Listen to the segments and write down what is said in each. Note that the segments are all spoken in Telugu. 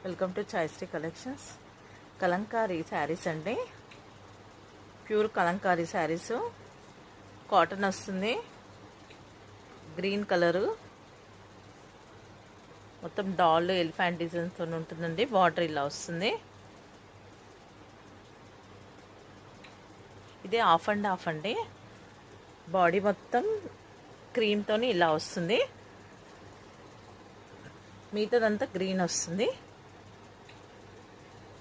Welcome to Chaishree collections. Kalamkari saris అండి, ప్యూర్ కలంకారీ శారీస్. కాటన్ వస్తుంది, గ్రీన్ కలరు, మొత్తం డాల్ ఎలిఫెంట్ డిజైన్తో ఉంటుందండి. బార్డర్ ఇలా వస్తుంది. ఇదే హాఫ్ అండ్ హాఫ్ అండి. బాడీ మొత్తం క్రీమ్తో ఇలా వస్తుంది, మిగతాదంతా గ్రీన్ వస్తుంది.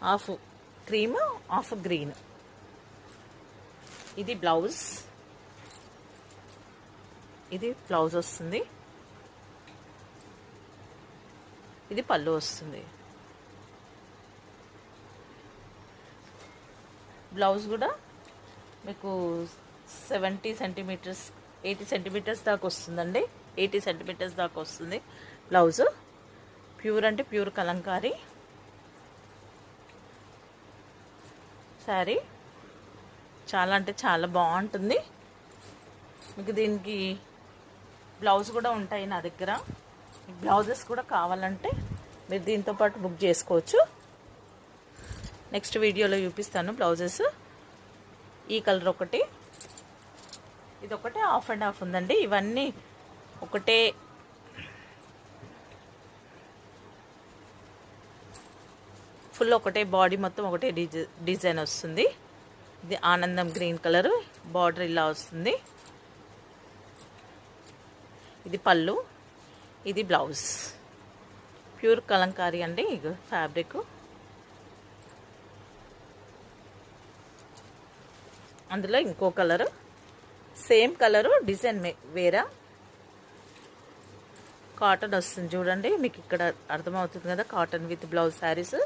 Half cream, half green. ఇది బ్లౌజ్, ఇది బ్లౌజ్ వస్తుంది. ఇది పళ్ళు వస్తుంది. బ్లౌజ్ కూడా మీకు 70 సెంటీమీటర్స్ 80 సెంటీమీటర్స్ దాకా వస్తుందండి. 80 సెంటీమీటర్స్ దాకా వస్తుంది బ్లౌజు. ప్యూర్ అంటే ప్యూర్ కలంకారీ శారీ. చాలా అంటే చాలా బాగుంటుంది. మీకు దీనికి బ్లౌజ్ కూడా ఉంటాయి నా దగ్గర. బ్లౌజెస్ కూడా కావాలంటే మీరు దీంతో పాటు బుక్ చేసుకోవచ్చు. నెక్స్ట్ వీడియోలో చూపిస్తాను బ్లౌజెస్. ఈ కలర్ ఒకటి, ఇది ఒకటే హాఫ్ అండ్ హాఫ్ ఉందండి. ఇవన్నీ ఒకటే ఫుల్ ఒకటే బాడీ మొత్తం ఒకటే డిజైన్ వస్తుంది. ఇది ఆనందం గ్రీన్ కలర్, బార్డర్ ఇలా వస్తుంది. ఇది పళ్ళు, ఇది బ్లౌజ్. ప్యూర్ కలంకారీ అండి. ఇక ఫ్యాబ్రిక్ అందులో ఇంకో కలరు, సేమ్ కలరు, డిజైన్ వేరా. కాటన్ వస్తుంది చూడండి, మీకు ఇక్కడ అర్థమవుతుంది కదా. Cotton with blouse saris.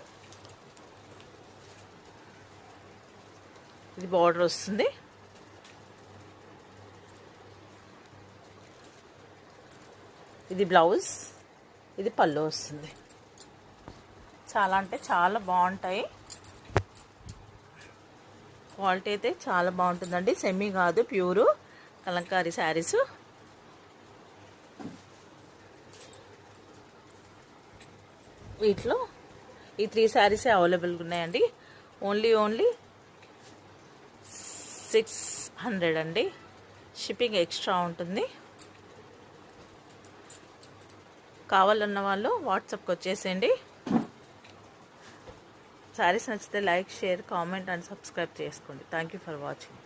ఇది బార్డర్ వస్తుంది. ఇది బ్లౌజ్, ఇది పళ్ళు వస్తుంది. చాలా అంటే చాలా బాగుంటాయి. క్వాలిటీ అయితే చాలా బాగుంటుందండి. సెమీ కాదు, ప్యూరు కలంకారీ శారీస్. వీటిలో ఈ 3 శారీసే అవైలబుల్గా ఉన్నాయండి. ఓన్లీ 600 అండి. షిప్పింగ్ ఎక్స్ట్రా ఉంటుంది. కావాలన్న వాళ్ళు వాట్సాప్కి వచ్చేసేయండి. శారీస్ నచ్చితే like, share, comment and subscribe చేసుకోండి. Thank you for watching.